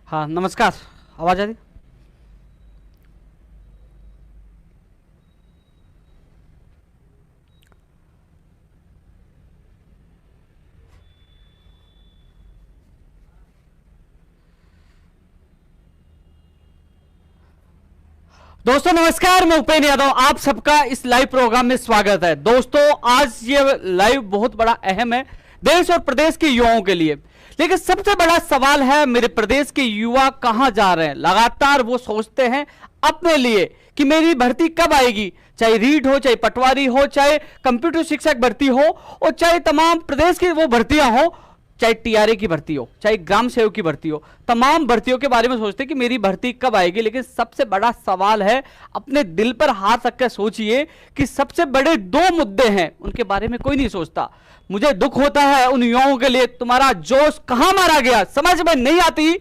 हाँ नमस्कार, आवाज आ रही? दोस्तों नमस्कार, मैं उपेंद्र यादव, आप सबका इस लाइव प्रोग्राम में स्वागत है। दोस्तों आज ये लाइव बहुत बड़ा अहम है देश और प्रदेश के युवाओं के लिए। लेकिन सबसे बड़ा सवाल है, मेरे प्रदेश के युवा कहां जा रहे हैं। लगातार वो सोचते हैं अपने लिए कि मेरी भर्ती कब आएगी, चाहे रीट हो, चाहे पटवारी हो, चाहे कंप्यूटर शिक्षक भर्ती हो, और चाहे तमाम प्रदेश की वो भर्तियां हो, चाहे टीआरए की भर्ती हो, चाहे ग्राम सेवक की भर्ती हो, तमाम भर्तियों के बारे में सोचते हैं कि मेरी भर्ती कब आएगी। लेकिन सबसे बड़ा सवाल है, अपने दिल पर हाथ रख कर सोचिए कि सबसे बड़े दो मुद्दे हैं, उनके बारे में कोई नहीं सोचता। मुझे दुख होता है उन युवाओं के लिए, तुम्हारा जोश कहां मारा गया समझ में नहीं आती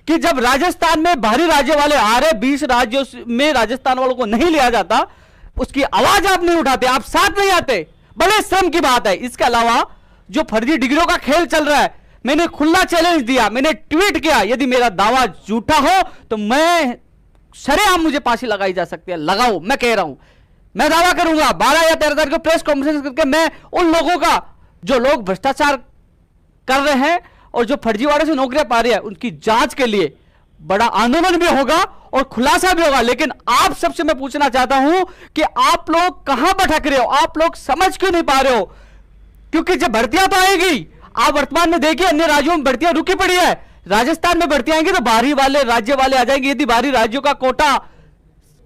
कि जब राजस्थान में बाहरी राज्य वाले आ रहे, 20 राज्यों में राजस्थान वालों को नहीं लिया जाता, उसकी आवाज आप नहीं उठाते, आप साथ नहीं आते। बड़े श्रम की बात है। इसके अलावा जो फर्जी डिग्रियों का खेल चल रहा है, मैंने खुला चैलेंज दिया, मैंने ट्वीट किया, यदि मेरा दावा झूठा हो तो मैं सरेआम मुझे फांसी लगाई जा सकती है। लगाओ, मैं कह रहा हूं, मैं दावा करूंगा 12 या 13 तारीख को प्रेस कॉन्फ्रेंस करके मैं उन लोगों का, जो लोग भ्रष्टाचार कर रहे हैं और जो फर्जीवाड़े से नौकरियां पा रहे हैं, उनकी जांच के लिए बड़ा आंदोलन भी होगा और खुलासा भी होगा। लेकिन आप सबसे मैं पूछना चाहता हूं कि आप लोग कहां भटक रहे हो, आप लोग समझ क्यों नहीं पा रहे हो? क्योंकि जब भर्तियां तो आएगी, आप वर्तमान में देखिए अन्य राज्यों में भर्तियां रुकी पड़ी है, राजस्थान में भर्तियां आएंगी तो बाहरी वाले राज्य वाले आ जाएंगे। यदि बाहरी राज्यों का कोटा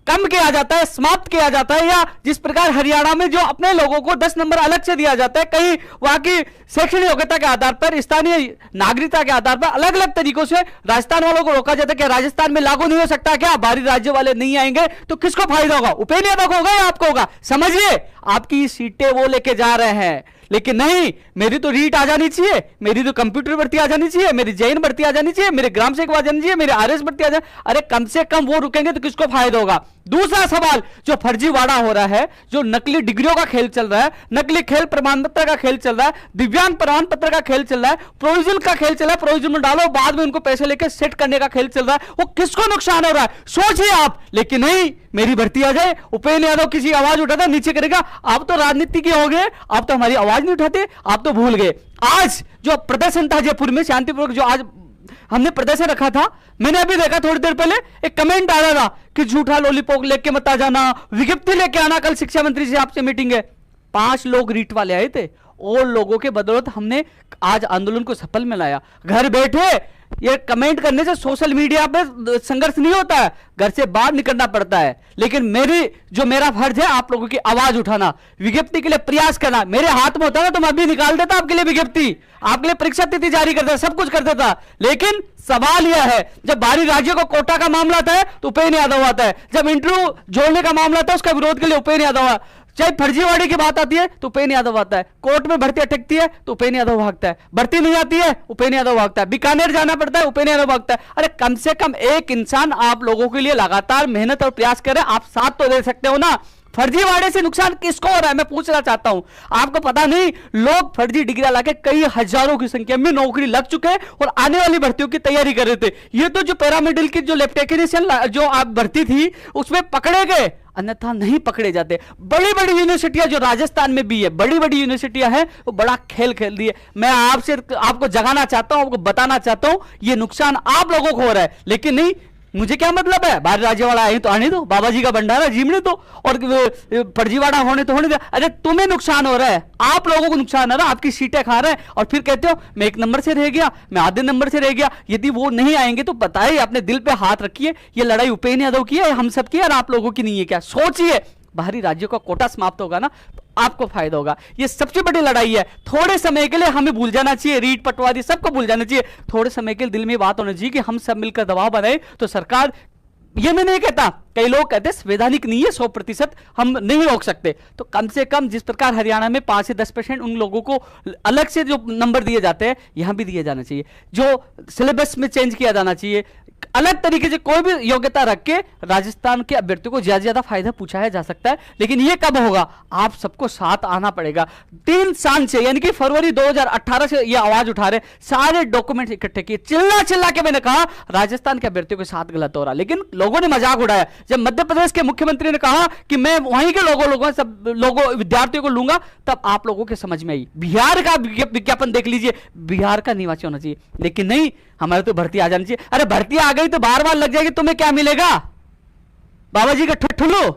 कम किया जाता है, समाप्त किया जाता है, या जिस प्रकार हरियाणा में जो अपने लोगों को 10 नंबर अलग से दिया जाता है, कहीं वहां की शैक्षणिक योग्यता के आधार पर, स्थानीय नागरिकता के आधार पर अलग अलग तरीकों से राजस्थान वालों को रोका जाता है। क्या राजस्थान में लागू नहीं हो सकता? क्या बाहरी राज्य वाले नहीं आएंगे तो किसको फायदा होगा? उपेंद्र यादव को होगा या आपको होगा? समझिए, आपकी सीटें वो लेके जा रहे हैं, लेकिन नहीं, मेरी तो रीट आ जानी चाहिए, मेरी तो कंप्यूटर भर्ती आ जानी चाहिए, मेरी जैन भर्ती आ जानी चाहिए, मेरे ग्राम सेवक आ जानी चाहिए, मेरे आरएस भर्ती आ जानी। अरे कम से कम वो रुकेंगे तो किसको फायदा होगा? दूसरा सवाल, जो फर्जीवाड़ा हो रहा है, जो नकली डिग्रियों का खेल चल रहा है, नकली खेल प्रमाण पत्र का खेल चल रहा है, दिव्यांग प्रमाण पत्र का खेल चल रहा है, प्रोविजन का खेल चल रहा है, प्रोविजन में डालो बाद में उनको पैसे लेकर सेट करने का खेल चल रहा है, वो किसको नुकसान हो रहा है सोचिए आप। लेकिन नहीं, मेरी भर्ती आ जाए, उपेंद्र यादव किसी आवाज उठाता नीचे करेगा। आप तो राजनीति के हो गए, आप तो हमारी आवाज नहीं उठाते, आप तो भूल गए। आज जो प्रदर्शन था जयपुर में शांतिपूर्वक, जो आज हमने प्रदर्शन रखा था, मैंने अभी देखा थोड़ी देर पहले एक कमेंट आ रहा था कि झूठा लॉलीपॉप लेके मत आ जाना, विज्ञप्ति लेके आना, कल शिक्षा मंत्री से आपसे मीटिंग है। 5 लोग रीट वाले आए थे, और लोगों के बदौलत हमने आज आंदोलन को सफल में लाया। घर बैठे ये कमेंट करने से सोशल मीडिया पे संघर्ष नहीं होता है, घर से बाहर निकलना पड़ता है। लेकिन मेरा फर्ज है आप लोगों की आवाज उठाना, विज्ञप्ति के लिए प्रयास करना। मेरे हाथ में होता ना तो मैं अभी निकाल देता आपके लिए विज्ञप्ति, आपके लिए परीक्षा तिथि जारी कर देता, सब कुछ कर देता। लेकिन सवाल यह है, जब बाहरी राज्यों को कोटा का मामला आता है तो उपेंद्र यादव आता है, जब इंटरव्यू जोड़ने का मामला आता है उसका विरोध के लिए उपेंद्र यादव, चाहे फर्जीवाड़े की बात आती है तो उपेंद्र यादव आता है, कोर्ट में भर्ती अटकती है तो उपेंद्र यादव भागता है, भर्ती नहीं आती है उपेंद्र यादव भागता है, बीकानेर जाना पड़ता है उपेंद्र यादव भागता है। अरे कम से कम एक इंसान आप लोगों के लिए लगातार मेहनत और प्रयास कर रहे हैं, आप साथ तो दे सकते हो ना। फर्जीवाड़े से नुकसान किसको हो रहा है मैं पूछना चाहता हूं। आपको पता नहीं, लोग फर्जी डिग्री लाके कई हजारों की संख्या में नौकरी लग चुके हैं और आने वाली भर्तियों की तैयारी कर रहे थे। ये तो जो पैरामेडिकल की जो लैब टेक्नीशियन जो आप भर्ती थी उसमें पकड़े गए, अन्यथा नहीं पकड़े जाते। बड़ी बड़ी यूनिवर्सिटियां जो राजस्थान में भी है, बड़ी बड़ी यूनिवर्सिटियां हैं, वो बड़ा खेल खेल रही है। मैं आपको जगाना चाहता हूं, आपको बताना चाहता हूं, ये नुकसान आप लोगों को हो रहा है। लेकिन नहीं, मुझे क्या मतलब है, बाहर राज्य वाला आए तो आने दो, बाबा जी का भंडारा जीवने दो, और फर्जीवाड़ा होने तो होने दो। अरे तुम्हें नुकसान हो रहा है, आप लोगों को नुकसान हो रहा है, आपकी सीटें खा रहे हैं, और फिर कहते हो मैं 1 नंबर से रह गया, मैं आधे नंबर से रह गया। यदि वो नहीं आएंगे तो बताइए, अपने दिल पे हाथ रखिए, ये लड़ाई उपेंद्र यादव की है, हम सब की है, और आप लोगों की नहीं है क्या? सोचिए, बाहरी राज्यों का कोटा समाप्त होगा ना, आपको फायदा होगा। ये सबसे बड़ी लड़ाई है। थोड़े समय के लिए हमें भूल जाना चाहिए, रीट पटवारी सबको भूल जाना चाहिए। थोड़े समय के लिए दिल में बात होनी चाहिए कि हम सब मिलकर दबाव बनाए तो सरकार, ये मैं नहीं कहता, कई लोग कहते हैं संवैधानिक नहीं है, 100% हम नहीं रोक सकते, तो कम से कम जिस प्रकार हरियाणा में 5 से 10% उन लोगों को अलग से जो नंबर दिए जाते हैं, यहां भी दिए जाना चाहिए। जो सिलेबस में चेंज किया जाना चाहिए, अलग तरीके से कोई भी योग्यता रख के राजस्थान के अभ्यर्थियों को ज्यादा ज्यादा फायदा पूछाया जा सकता है, लेकिन ये कब होगा? आप सबको साथ आना पड़ेगा। 3 साल से, यानी कि फरवरी 2018 से ये आवाज उठा रहे, सारे डॉक्यूमेंट इकट्ठे किए, चिल्ला चिल्ला के मैंने कहा राजस्थान के अभ्यर्थियों के साथ गलत हो रहा, लेकिन लोगों ने मजाक उड़ाया। जब मध्य प्रदेश के मुख्यमंत्री ने कहा कि मैं वहीं के लोगों विद्यार्थियों को लूंगा, तब आप लोगों के समझ में आई। बिहार का विज्ञापन देख लीजिए, बिहार का निवासी होना चाहिए, लेकिन नहीं, हमारे तो भर्ती आ जानी चाहिए। अरे भर्ती आ गई तो बार बार लग जाएगी, तुम्हें क्या मिलेगा? बाबा जी का ठुल्लू,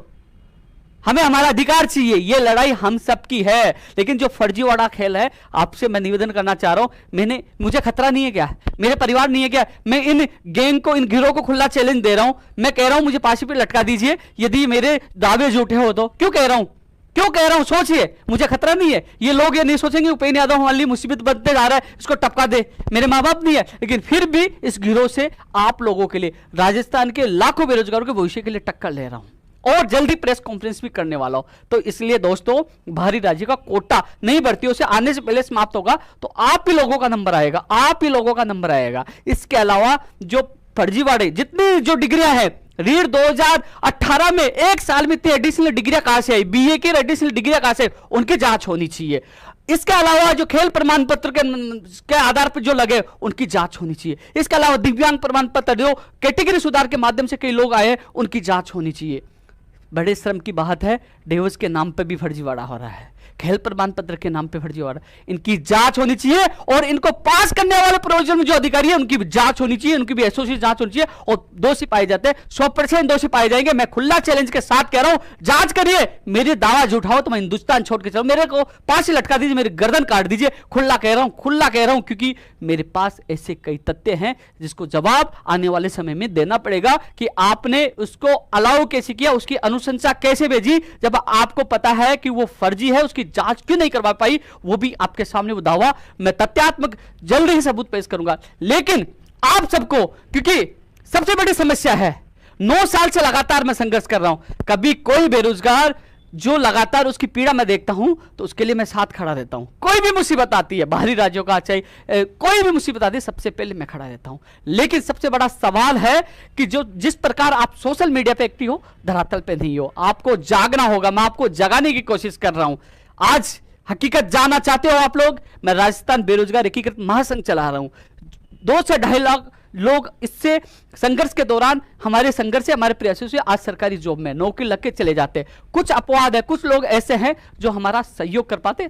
हमें हमारा अधिकार चाहिए। ये लड़ाई हम सबकी है, लेकिन जो फर्जीवाड़ा खेल है, आपसे मैं निवेदन करना चाह रहा हूं। मुझे खतरा नहीं है क्या? मेरे परिवार नहीं है क्या? मैं इन गैंग को, इन गिरोह को खुला चैलेंज दे रहा हूं। मैं कह रहा हूं मुझे फांसी पे लटका दीजिए यदि मेरे दावे झूठे हो तो। क्यों कह रहा हूं? सोचिए, मुझे खतरा नहीं है। ये लोग ये नहीं सोचेंगे उपेंद्र यादव हमारे लिए मुसीबत बनते जा रहा है, इसको टपका दे। मेरे मां बाप नहीं है, लेकिन फिर भी इस गिरोह से आप लोगों के लिए, राजस्थान के लाखों बेरोजगारों के भविष्य के लिए टक्कर ले रहा हूं, और जल्दी प्रेस कॉन्फ्रेंस भी करने वाला हूं। तो इसलिए दोस्तों, बाहरी राज्य का कोटा नई भर्तियों से आने से पहले समाप्त होगा, तो आप ही लोगों का नंबर आएगा, इसके अलावा जो फर्जीवाड़े, जितनी जो डिग्रियां हैं, रीड 2018 में 1 साल में इतनी एडिशनल डिग्रियां कहां से आई, बीए की एडिशनल डिग्रियां कहां से, उनकी जांच होनी चाहिए। इसके अलावा जो खेल प्रमाण पत्र के आधार पर जो लगे, उनकी जांच होनी चाहिए। इसके अलावा दिव्यांग प्रमाण पत्र जो कैटेगरी सुधार के माध्यम से कई लोग आए, उनकी जांच होनी चाहिए। बड़े श्रम की बात है, डिवोर्स के नाम पर भी फर्जीवाड़ा हो रहा है, खेल प्रमाण पत्र के नाम पे फर्जीवाड़ा, इनकी जांच होनी चाहिए। और इनको पास करने वाले प्रोविजन में जो अधिकारी है, उनकी भी जांच होनी चाहिए, उनकी भी एसओसी जांच होनी चाहिए। और दोषी पाए जाते हैं, 100% दोषी पाए जाएंगे। मैं खुला चैलेंज के साथ कह रहा हूं, जांच करिए। मेरे दावा झूठाओ तो मैं हिंदुस्तान छोड़ के चलूं, मेरे को फांसी लटका दीजिए, मेरी गर्दन काट दीजिए। खुला कह रहा हूं, क्योंकि मेरे पास ऐसे कई तथ्य हैं जिसको जवाब आने वाले समय में देना पड़ेगा कि आपने उसको अलाउ कैसे किया, उसकी अनुशंसा कैसे भेजी, जब आपको पता है कि वो फर्जी है, उसकी जांच क्यों नहीं करवा पाई। वो भी आपके सामने वो दावा मैं तथ्यात्मक जल्दी ही सबूत पेश करूंगा। लेकिन आप सबको, क्योंकि सबसे बड़ी समस्या है, 9 साल से लगातार मैं संघर्ष कर रहा हूं। कभी कोई बेरोजगार जो लगातार उसकी पीड़ा मैं देखता हूं, तो उसके लिए मैं साथ खड़ा रहता हूं। कोई भी मुसीबत आती है, बाहरी राज्यों का चाहे कोई भी मुसीबत आती है, सबसे पहले मैं खड़ा रहता हूं। लेकिन सबसे बड़ा सवाल है कि जो जिस प्रकार आप सोशल मीडिया पे एक्टिव हो, धरातल पे नहीं हो। आपको जागना होगा, मैं आपको जगाने की कोशिश कर रहा हूं। आज हकीकत जानना चाहते हो आप लोग, मैं राजस्थान बेरोजगार एकीकृत महासंघ चला रहा हूं। 2 से 2.5 लाख लोग इससे संघर्ष के दौरान, हमारे संघर्ष से, हमारे प्रयासों से आज सरकारी जॉब में नौकरी लग के चले जाते हैं। कुछ अपवाद है, कुछ लोग ऐसे हैं जो हमारा सहयोग कर पाते,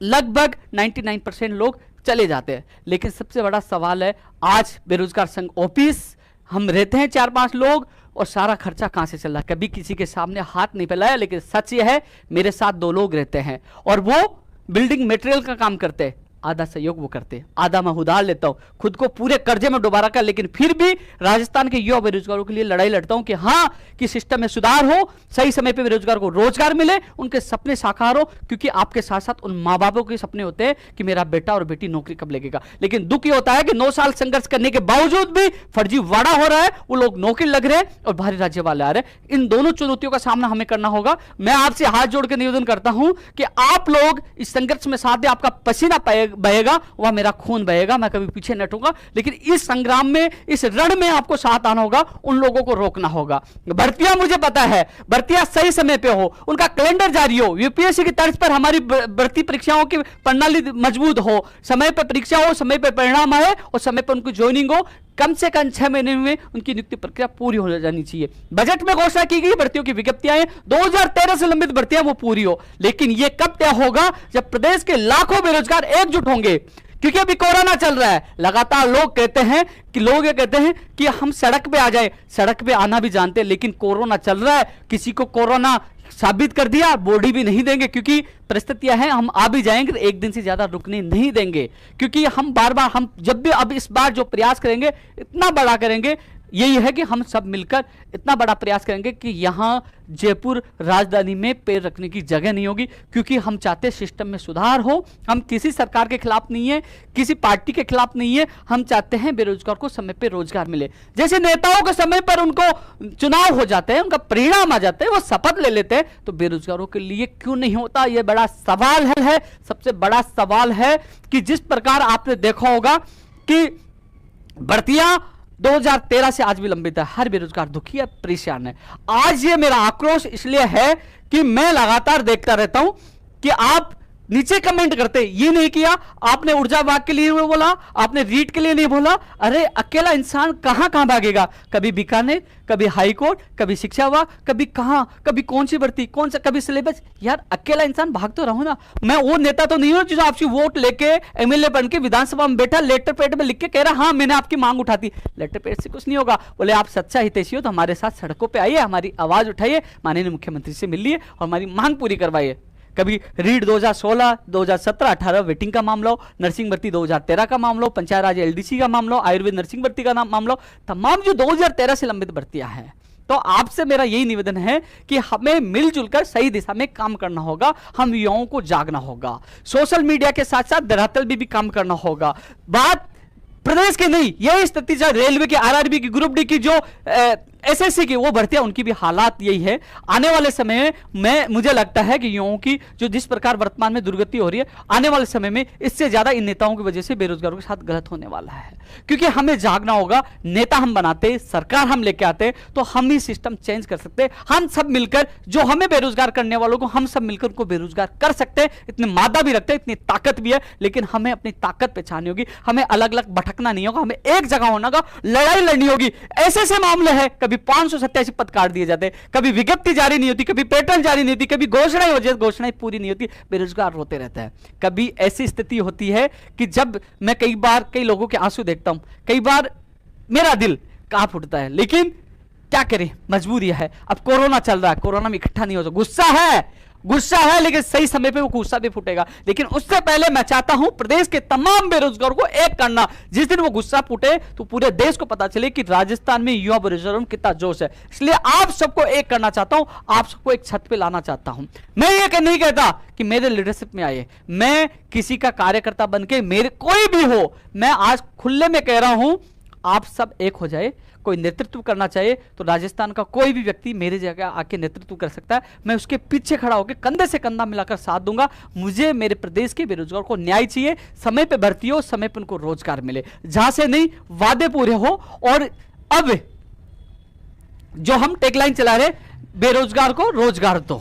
लगभग 99% लोग चले जाते हैं। लेकिन सबसे बड़ा सवाल है, आज बेरोजगार संघ ऑफिस हम रहते हैं 4-5 लोग, और सारा खर्चा कहां से चल रहा है, कभी किसी के सामने हाथ नहीं फैलाया। लेकिन सच यह है, मेरे साथ 2 लोग रहते हैं और वो बिल्डिंग मटेरियल का काम करते हैं। आधा सहयोग वो करते हैं, आधा मैं उधार लेता हूं, खुद को पूरे कर्जे में डुबा रखा। लेकिन फिर भी राजस्थान के युवा बेरोजगारों के लिए लड़ाई लड़ता हूं कि हां, कि सिस्टम में सुधार हो, सही समय पे बेरोजगार को रोजगार मिले, उनके सपने साकार हो। क्योंकि आपके साथ साथ उन माँ बापों के सपने होते हैं कि मेरा बेटा और बेटी नौकरी कब लगेगा। लेकिन दुख ये होता है कि 9 साल संघर्ष करने के बावजूद भी फर्जीवाड़ा हो रहा है, वो लोग नौकरी लग रहे हैं और बाहरी राज्य वाले आ रहे हैं। इन दोनों चुनौतियों का सामना हमें करना होगा। मैं आपसे हाथ जोड़ के निवेदन करता हूं कि आप लोग इस संघर्ष में साथ दें। आपका पसीना बहेगा, वह मेरा खून बहेगा, मैं कभी पीछे न हटूंगा। लेकिन इस संग्राम में, इस रण में आपको साथ आना होगा, उन लोगों को रोकना होगा। भर्तियां, मुझे पता है, भर्तियां सही समय पे हो, उनका कैलेंडर जारी हो, यूपीएससी की तर्ज पर हमारी भर्ती परीक्षाओं की प्रणाली मजबूत हो, समय पर परीक्षा हो, समय पर परिणाम आए और समय पर उनकी ज्वाइनिंग हो। कम से कम 6 महीने में उनकी नियुक्ति प्रक्रिया पूरी हो जानी चाहिए। बजट में घोषणा की गई भर्तियों की विज्ञप्तियां 2013 से लंबित भर्तियां वो पूरी हो। लेकिन यह कब तय होगा? जब प्रदेश के लाखों बेरोजगार एकजुट होंगे। क्योंकि अभी कोरोना चल रहा है, लगातार लोग कहते हैं कि हम सड़क पे आ जाए। सड़क पे आना भी जानते हैं, लेकिन कोरोना चल रहा है, किसी को कोरोना साबित कर दिया, बॉडी भी नहीं देंगे। क्योंकि परिस्थितियां हैं, हम आ भी जाएंगे, एक दिन से ज्यादा रुकने नहीं देंगे। क्योंकि हम बार बार, हम जब भी अब इस बार जो प्रयास करेंगे, इतना बड़ा करेंगे, यही है कि हम सब मिलकर इतना बड़ा प्रयास करेंगे कि यहां जयपुर राजधानी में पैर रखने की जगह नहीं होगी। क्योंकि हम चाहते हैं सिस्टम में सुधार हो। हम किसी सरकार के खिलाफ नहीं है, किसी पार्टी के खिलाफ नहीं है। हम चाहते हैं बेरोजगार को समय पे रोजगार मिले। जैसे नेताओं के समय पर उनको चुनाव हो जाते हैं, उनका परिणाम आ जाते हैं, वो शपथ ले लेते हैं, तो बेरोजगारों के लिए क्यों नहीं होता? यह बड़ा सवाल है। सबसे बड़ा सवाल है कि जिस प्रकार आपने देखा होगा कि भर्तियां 2013 से आज भी लंबित है। हर बेरोजगार दुखी है, परेशान है। आज ये मेरा आक्रोश इसलिए है कि मैं लगातार देखता रहता हूं कि आप नीचे कमेंट करते, ये नहीं किया आपने, ऊर्जा विभाग के लिए बोला आपने, रीट के लिए नहीं बोला। अरे अकेला इंसान कहां कहां भागेगा, कभी बीकानेर, कभी हाईकोर्ट, कभी शिक्षा विभाग, कभी कहां, कभी कौन सी भर्ती, कौन सा, कभी सिलेबस। यार अकेला इंसान भाग तो रहो ना। मैं वो नेता तो नहीं हूं जो आपकी वोट लेके एमएलए बन के विधानसभा में बैठा, लेटर पैड में लिख के कह रहा हाँ मैंने आपकी मांग उठाती। लेटर पैड से कुछ नहीं होगा। बोले आप सच्चा हितैषी हो तो हमारे साथ सड़कों पर आइए, हमारी आवाज उठाइए, माननीय मुख्यमंत्री से मिलिए और हमारी मांग पूरी करवाइए। कभी रीड 2016, 2017, 18 वेटिंग का मामला हो, नर्सिंग भर्ती 2013 का मामला हो, पंचायत राज एलडीसी का मामला हो, आयुर्वेद नर्सिंग भर्ती का मामला हो, तमाम जो 2013 से लंबित भर्तियां हैं। तो आपसे मेरा यही निवेदन है कि हमें मिलजुल कर सही दिशा में काम करना होगा। हम युवाओं को जागना होगा, सोशल मीडिया के साथ साथ धरातल भी काम करना होगा। बात प्रदेश की नहीं, यही स्थिति रेलवे की, आरआरबी की, ग्रुप डी की, जो एसएससी की वो भर्तियां, उनकी भी हालात यही है। आने वाले समय में मुझे लगता है कि युवाओं की जो जिस प्रकार वर्तमान में दुर्गति हो रही है, आने वाले समय में इससे ज्यादा इन नेताओं की वजह से बेरोजगारों के साथ गलत होने वाला है। क्योंकि हमें जागना होगा। नेता हम बनाते, सरकार हम लेके आते, तो हम ही सिस्टम चेंज कर सकते। हम सब मिलकर, जो हमें बेरोजगार करने वालों को, हम सब मिलकर उनको बेरोजगार कर सकते हैं। इतनी मादा भी रखते हैं, इतनी ताकत भी है, लेकिन हमें अपनी ताकत पहचानी होगी। हमें अलग अलग भटकना नहीं होगा, हमें एक जगह होना होगा, लड़ाई लड़नी होगी। ऐसे मामले हैं, कभी 587 पद काट दिए जाते, कभी विज्ञप्ति जारी नहीं होती, कभी पैटर्न जारी नहीं होती, कभी घोषणाएं हो जाती, घोषणाएं पूरी नहीं होती, बेरोजगार होते रहते हैं। कभी ऐसी स्थिति होती है कि जब मैं कई लोगों के आंसू देखता हूं, कई बार मेरा दिल कांप उठता है, लेकिन क्या करें, मजबूरी है। अब कोरोना चल रहा है, कोरोना में इकट्ठा नहीं हो सकता। गुस्सा है, लेकिन सही समय पे वो गुस्सा भी फूटेगा। लेकिन उससे पहले मैं चाहता हूं प्रदेश के तमाम बेरोजगारों को एक करना। जिस दिन वो गुस्सा फूटे तो पूरे देश को पता चले कि राजस्थान में युवा बेरोजगारों में कितना जोश है। इसलिए आप सबको एक करना चाहता हूं, आप सबको एक छत पे लाना चाहता हूं। मैं ये नहीं कहता कि मेरे लीडरशिप में आइए, मैं किसी का कार्यकर्ता बन के, मेरे कोई भी हो, मैं आज खुले में कह रहा हूं, आप सब एक हो जाए। कोई नेतृत्व करना चाहिए तो राजस्थान का कोई भी व्यक्ति मेरे जगह आके नेतृत्व कर सकता है। मैं उसके पीछे खड़ा होकर कंधे से कंधा मिलाकर साथ दूंगा। मुझे मेरे प्रदेश के बेरोजगार को न्याय चाहिए, समय पे भर्ती हो, समय पे उनको रोजगार मिले, जहां से नहीं वादे पूरे हो। और अब जो हम टैगलाइन चला रहे, बेरोजगार को रोजगार दो।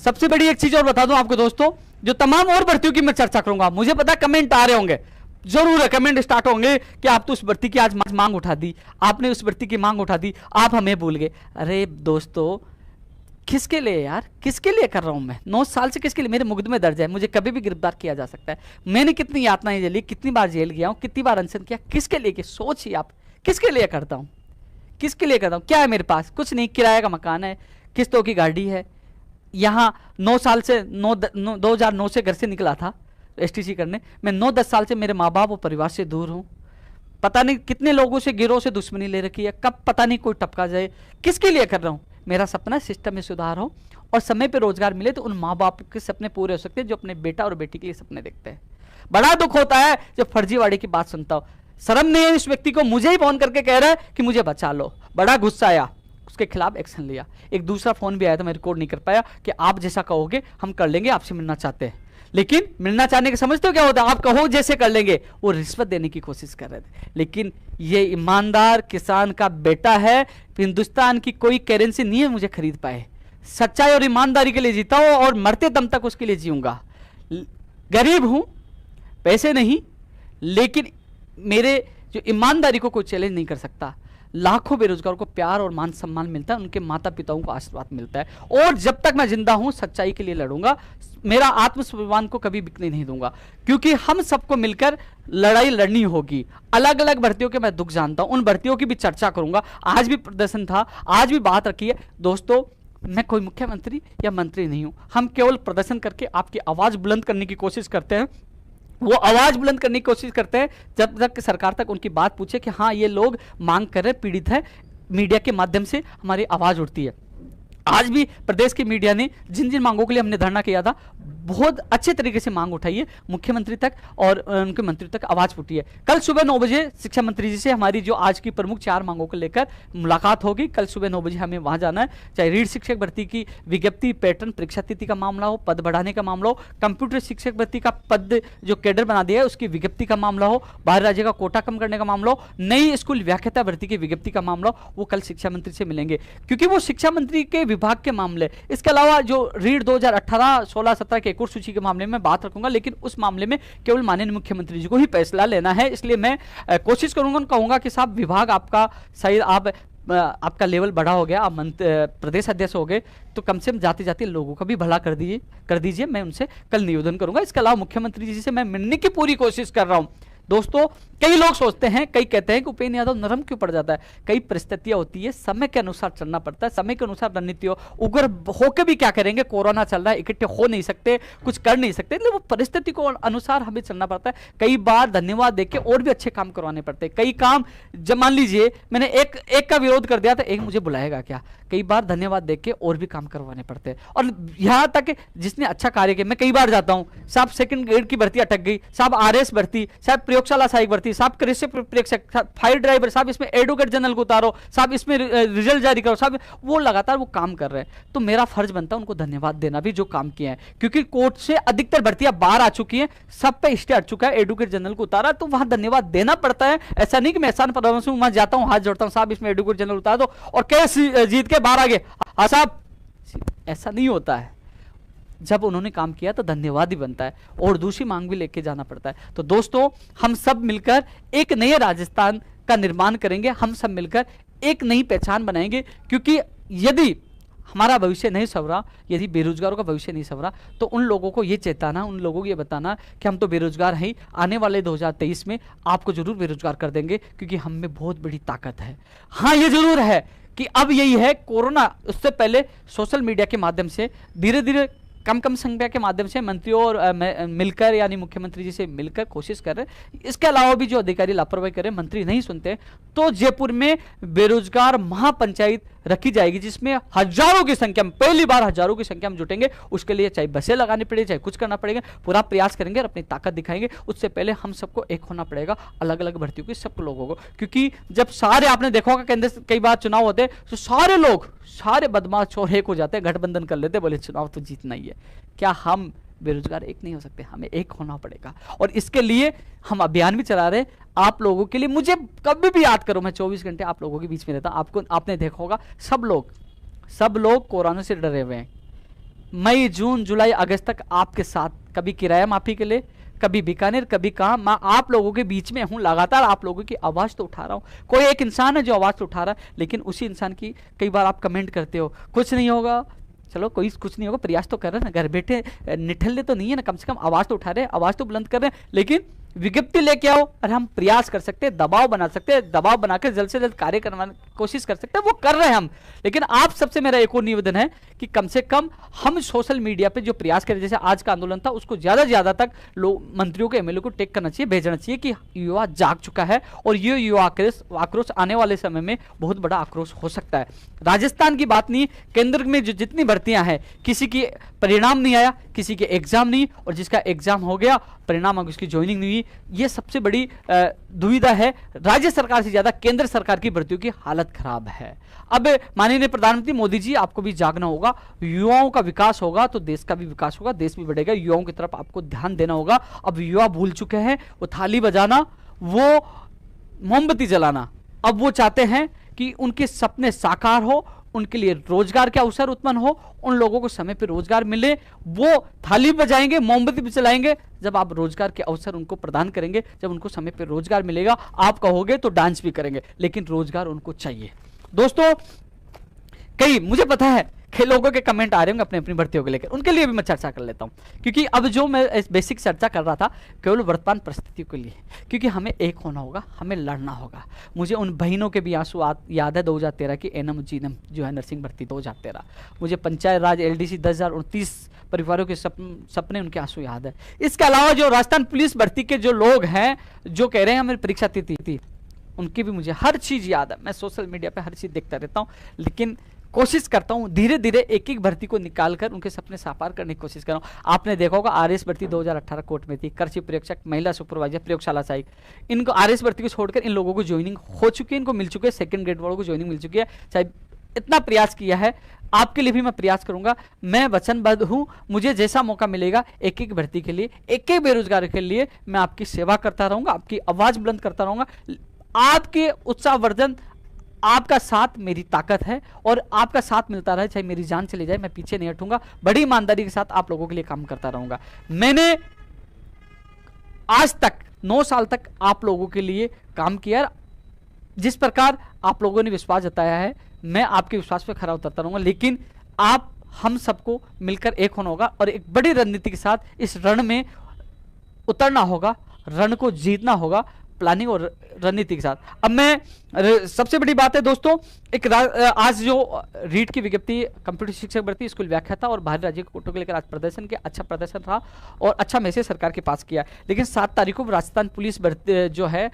सबसे बड़ी एक चीज और बता दूं आपको दोस्तों, जो तमाम और भर्तियों की मैं चर्चा करूंगा, मुझे पता कमेंट आ रहे होंगे, जरूर है, कमेंट स्टार्ट होंगे कि आप तो उस भर्ती की आज मांग उठा दी, आपने उस भर्ती की मांग उठा दी, आप हमें भूल गए। अरे दोस्तों, किसके लिए यार, किसके लिए कर रहा हूं मैं? 9 साल से किसके लिए? मेरे मुकदमे दर्ज है, मुझे कभी भी गिरफ्तार किया जा सकता है। मैंने कितनी यातनाएं झेली, कितनी बार जेल गया हूं, कितनी बार अनशन किया, किसके लिए? कि सोचिए आप, किसके लिए करता हूं, किसके लिए करता हूं? क्या है मेरे पास? कुछ नहीं, किराए का मकान है, किस्तों की गाड़ी है। यहां 9 साल से 2009 से घर से निकला था एसटीसी करने। मैं 9-10 साल से मेरे माँ बाप और परिवार से दूर हूं। पता नहीं कितने लोगों से, गिरोह से दुश्मनी ले रखी है, कब पता नहीं कोई टपका जाए। किसके लिए कर रहा हूं? मेरा सपना सिस्टम में सुधार हो और समय पे रोजगार मिले तो उन माँ बाप के सपने पूरे हो सकते हैं जो अपने बेटा और बेटी के लिए सपने देखते हैं। बड़ा दुख होता है जब फर्जीवाड़े की बात सुनता हूं। शर्म नहीं है इस व्यक्ति को, मुझे ही फोन करके कह रहा है कि मुझे बचा लो। बड़ा गुस्सा आया, उसके खिलाफ एक्शन लिया। एक दूसरा फोन भी आया था, मैं रिकॉर्ड नहीं कर पाया, कि आप जैसा कहोगे हम कर लेंगे, आपसे मिलना चाहते हैं। लेकिन मिलना चाहने के समझते हो क्या होता है? आप कहो जैसे कर लेंगे। वो रिश्वत देने की कोशिश कर रहे थे। लेकिन ये ईमानदार किसान का बेटा है, हिंदुस्तान की कोई करेंसी नहीं है मुझे खरीद पाए। सच्चाई और ईमानदारी के लिए जीता हूं और मरते दम तक उसके लिए जीऊंगा। गरीब हूं, पैसे नहीं, लेकिन मेरे जो ईमानदारी को कोई चैलेंज नहीं कर सकता। लाखों बेरोजगारों को प्यार और मान सम्मान मिलता है, उनके माता पिताओं को आशीर्वाद मिलता है। और जब तक मैं जिंदा हूं सच्चाई के लिए लड़ूंगा, मेरा आत्मस्वाभिमान को कभी बिकने नहीं दूंगा, क्योंकि हम सबको मिलकर लड़ाई लड़नी होगी। अलग अलग भर्तियों के मैं दुख जानता हूं, उन भर्तियों की भी चर्चा करूंगा। आज भी प्रदर्शन था, आज भी बात रखी है। दोस्तों, मैं कोई मुख्यमंत्री या मंत्री नहीं हूं, हम केवल प्रदर्शन करके आपकी आवाज बुलंद करने की कोशिश करते हैं। वो आवाज बुलंद करने की कोशिश करते हैं जब तक सरकार तक उनकी बात पूछे कि हाँ ये लोग मांग कर रहे, पीड़ित है, मीडिया के माध्यम से हमारी आवाज उठती है। आज भी प्रदेश की मीडिया ने जिन जिन मांगों के लिए हमने धरना किया था बहुत अच्छे तरीके से मांग उठाई है, मुख्यमंत्री तक और उनके मंत्री तक आवाज उठी है। कल सुबह 9 बजे शिक्षा मंत्री जी से हमारी जो आज की प्रमुख 4 मांगों को लेकर मुलाकात होगी। कल सुबह 9 बजे हमें वहां जाना है, चाहे रीढ़ शिक्षक भर्ती की विज्ञप्ति, पैटर्न, परीक्षा तिथि का मामला हो, पद बढ़ाने का मामला हो, कंप्यूटर शिक्षक भर्ती का पद जो कैडर बना दिया है उसकी विज्ञप्ति का मामला हो, बाहर राज्य का कोटा कम करने का मामला हो, नई स्कूल व्याख्याता भर्ती की विज्ञप्ति का मामला हो, वो कल शिक्षा मंत्री से मिलेंगे क्योंकि वो शिक्षा मंत्री के विभाग के मामले। इसके अलावा जो रीढ़ 2018, 16, 17 के एक और सूची के मामले में बात रखूंगा, लेकिन उस मामले में केवल माननीय मुख्यमंत्री जी को ही फैसला लेना है। इसलिए मैं कोशिश करूंगा, कहूंगा कि साहब विभाग आपका सही, आपका लेवल बड़ा हो गया, आप प्रदेश अध्यक्ष हो गए, तो कम से कम जाते जाते लोगों का भी भला कर दीजिए। मैं उनसे कल निवेदन करूंगा। इसके अलावा मुख्यमंत्री जी से मैं मिलने की पूरी कोशिश कर रहा हूं। दोस्तों, कई लोग सोचते हैं, कई कहते हैं कि उपेंद्र यादव नरम क्यों पड़ जाता है। कई परिस्थितियां होती है, समय के अनुसार चलना पड़ता है, समय के अनुसार रणनीति हो। उग्र होकर भी क्या करेंगे, कोरोना चल रहा है, इकट्ठे हो नहीं सकते, कुछ कर नहीं सकते, इसलिए वो परिस्थिति को अनुसार हमें चलना पड़ता है। कई बार धन्यवाद देके और भी अच्छे काम करवाने पड़ते हैं। कई काम, जब मान लीजिए मैंने एक का विरोध कर दिया तो एक मुझे बुलाएगा क्या, कई बार धन्यवाद देके और भी काम करवाने पड़ते हैं। और यहां तक जिसने अच्छा कार्य किया, मैं कई बार जाता हूं, साहब सेकंड ग्रेड की भर्ती अटक गई, साहब आरएस भर्ती, साहब प्रयोगशाला सहायक भर्ती, साहब कृषि प्रेक्षक, फायर ड्राइवर, साहब इसमें एडवोकेट जनरल को उतारो, साहब इसमें रिजल्ट जारी करो, साहब वो लगातार वो काम कर रहे हैं। तो मेरा फर्ज बनता है उनको धन्यवाद देना भी जो काम किया है, क्योंकि कोर्ट से अधिकतर भर्तियां बाहर आ चुकी हैं, सब पे स्टे अट चुका है, एडवोकेट जनरल को उतारा, तो वहां धन्यवाद देना पड़ता है। ऐसा नहीं कि मैं एहसान परवंश हूं, वहां जाता हूं, हाथ जोड़ता हूं, साहब इसमें एडवोकेट जनरल उतार दो और केस जीत के बाहर आ गए, हाँ साहब, ऐसा नहीं होता है। जब उन्होंने काम किया तो धन्यवाद ही बनता है और दूसरी मांग भी लेके जाना पड़ता है। तो दोस्तों, हम सब मिलकर एक नए राजस्थान का निर्माण करेंगे, हम सब मिलकर एक नई पहचान बनाएंगे, क्योंकि यदि हमारा भविष्य नहीं संवरा, यदि बेरोजगारों का भविष्य नहीं संवरा, तो उन लोगों को ये चेताना, उन लोगों को ये बताना कि हम तो बेरोजगार हैं, आने वाले 2023 में आपको जरूर बेरोजगार कर देंगे, क्योंकि हम में बहुत बड़ी ताकत है। हाँ, ये जरूर है कि अब यही है, कोरोना, उससे पहले सोशल मीडिया के माध्यम से धीरे धीरे कम संख्या के माध्यम से मंत्रियों और मिलकर, यानी मुख्यमंत्री जी से मिलकर कोशिश कर रहे हैं। इसके अलावा भी जो अधिकारी लापरवाही करें, मंत्री नहीं सुनते, तो जयपुर में बेरोजगार महापंचायत रखी जाएगी, जिसमें हजारों की संख्या में, पहली बार हजारों की संख्या में जुटेंगे। उसके लिए चाहे बसें लगानी पड़े, चाहे कुछ करना पड़ेगा, पूरा प्रयास करेंगे और अपनी ताकत दिखाएंगे। उससे पहले हम सबको एक होना पड़ेगा, अलग अलग भर्तियों की सब लोगों को, क्योंकि जब सारे, आपने देखा होगा केंद्र कई बार चुनाव होते हैं तो सारे लोग, सारे बदमाश चोर एक हो जाते हैं, गठबंधन कर लेते, बोले चुनाव तो जीतना ही है। क्या हम बेरोजगार एक नहीं हो सकते? हमें एक होना पड़ेगा और इसके लिए हम अभियान भी चला रहे हैं आप लोगों के लिए। मुझे कभी भी याद करो, मैं 24 घंटे आप लोगों के बीच में रहता हूं। आपको, आपने देखा होगा, सब लोग कोरोना से डरे हुए हैं। मई, जून, जुलाई, अगस्त तक आपके साथ, कभी किराया माफी के लिए, कभी बीकानेर, कभी कहां, मैं आप लोगों के बीच में हूं, लगातार आप लोगों की आवाज तो उठा रहा हूं। कोई एक इंसान है जो आवाज तो उठा रहा है, लेकिन उसी इंसान की कई बार आप कमेंट करते हो, कुछ नहीं होगा, चलो कोई कुछ नहीं होगा, प्रयास तो कर रहे हैं ना, घर बैठे निठल्ले तो नहीं है ना, कम से कम आवाज तो उठा रहे हैं, आवाज तो बुलंद कर रहे हैं, लेकिन विज्ञप्ति लेके आओ। अरे हम प्रयास कर सकते हैं, दबाव बना सकते हैं, दबाव बनाकर जल्द से जल्द कार्य करवाने की कोशिश कर सकते हैं, वो कर रहे हैं हम। लेकिन आप सबसे मेरा एक और निवेदन है कि कम से कम हम सोशल मीडिया पे जो प्रयास करें, जैसे आज का आंदोलन था, उसको ज्यादा से ज्यादा तक लोग, मंत्रियों को, एमएलए को टेक करना चाहिए, भेजना चाहिए कि युवा जाग चुका है और ये युवा आक्रोश आने वाले समय में बहुत बड़ा आक्रोश हो सकता है। राजस्थान की बात नहीं, केंद्र में जो जितनी भर्तियां हैं, किसी की परिणाम नहीं आया, किसी के एग्जाम नहीं, और जिसका एग्जाम हो गया, परिणाम उसकी ज्वाइनिंग नहीं हुई, ये सबसे बड़ी दुविधा है। राज्य सरकार से ज्यादा केंद्र सरकार की भर्तियों की हालत खराब है। अब माननीय प्रधानमंत्री मोदी जी, आपको भी जागना होगा, युवाओं का विकास होगा तो देश का भी विकास होगा, देश भी बढ़ेगा। युवाओं की तरफ आपको ध्यान देना होगा। अब युवा भूल चुके हैं वो थाली बजाना, वो मोमबत्ती जलाना। अब वो चाहते हैं कि उनके सपने साकार हो, उनके लिए रोजगार के अवसर उत्पन्न हो, उन लोगों को समय पर रोजगार मिले। वो थाली बजाएंगे, मोमबत्ती भी चलाएंगे जब आप रोजगार के अवसर उनको प्रदान करेंगे, जब उनको समय पर रोजगार मिलेगा। आप कहोगे तो डांस भी करेंगे, लेकिन रोजगार उनको चाहिए। दोस्तों, कई, मुझे पता है कि लोगों के कमेंट आ रहे होंगे अपनी अपनी भर्तियों को लेकर, उनके लिए भी मैं चर्चा कर लेता हूं, क्योंकि अब जो मैं बेसिक चर्चा कर रहा था केवल वर्तमान परिस्थिति के लिए, क्योंकि हमें एक होना होगा, हमें लड़ना होगा। मुझे उन बहनों के भी आंसू याद है 2013 की एनम जीनम जो है नर्सिंग भर्ती 2013, मुझे पंचायत राज एलडीसी 10,029 परिवारों के सपने, उनके आंसू याद है। इसके अलावा जो राजस्थान पुलिस भर्ती के जो लोग हैं जो कह रहे हैं हमें परीक्षा तिथि थी, उनकी भी मुझे हर चीज याद है। मैं सोशल मीडिया पे हर चीज देखता रहता हूं, लेकिन कोशिश करता हूं, धीरे धीरे एक एक भर्ती को निकालकर उनके सपने साकार करने की कोशिश कर रहा हूं। आपने देखा होगा आरएस भर्ती 2018 कोर्ट में थी, कृषि प्रेक्षक, महिला सुपरवाइजर, प्रयोगशाला सहायक, इनको आरएस भर्ती को छोड़कर इन लोगों को ज्वाइनिंग हो चुकी है, इनको मिल चुकी है, सेकंड ग्रेड वालों को ज्वाइनिंग मिल चुकी है। चाहे इतना प्रयास किया है, आपके लिए भी मैं प्रयास करूंगा। मैं वचनबद्ध हूं, मुझे जैसा मौका मिलेगा एक एक भर्ती के लिए, एक एक बेरोजगार के लिए मैं आपकी सेवा करता रहूंगा, आपकी आवाज बुलंद करता रहूंगा। आपके उत्साहवर्धन, आपका साथ मेरी ताकत है और आपका साथ मिलता रहे, चाहे मेरी जान चली जाए, मैं पीछे नहीं हटूंगा। बड़ी ईमानदारी के साथ आप लोगों के लिए काम करता रहूंगा। मैंने आज तक 9 साल तक आप लोगों के लिए काम किया। जिस प्रकार आप लोगों ने विश्वास जताया है, मैं आपके विश्वास पे खरा उतरता रहूंगा, लेकिन आप हम सबको मिलकर एक होना होगा और एक बड़ी रणनीति के साथ इस रण में उतरना होगा, रण को जीतना होगा, प्लानिंग और रणनीति के साथ। अब मैं सबसे बड़ी बात है दोस्तों, आज जो रीट की विज्ञप्ति कंप्यूटर शिक्षक भर्ती स्कूल व्याख्याता और बाहरी राज्य के कोटों को लेकर आज प्रदर्शन किया, अच्छा प्रदर्शन रहा और अच्छा मैसेज सरकार के पास किया। लेकिन 7 तारीख को राजस्थान पुलिस भर्ती जो है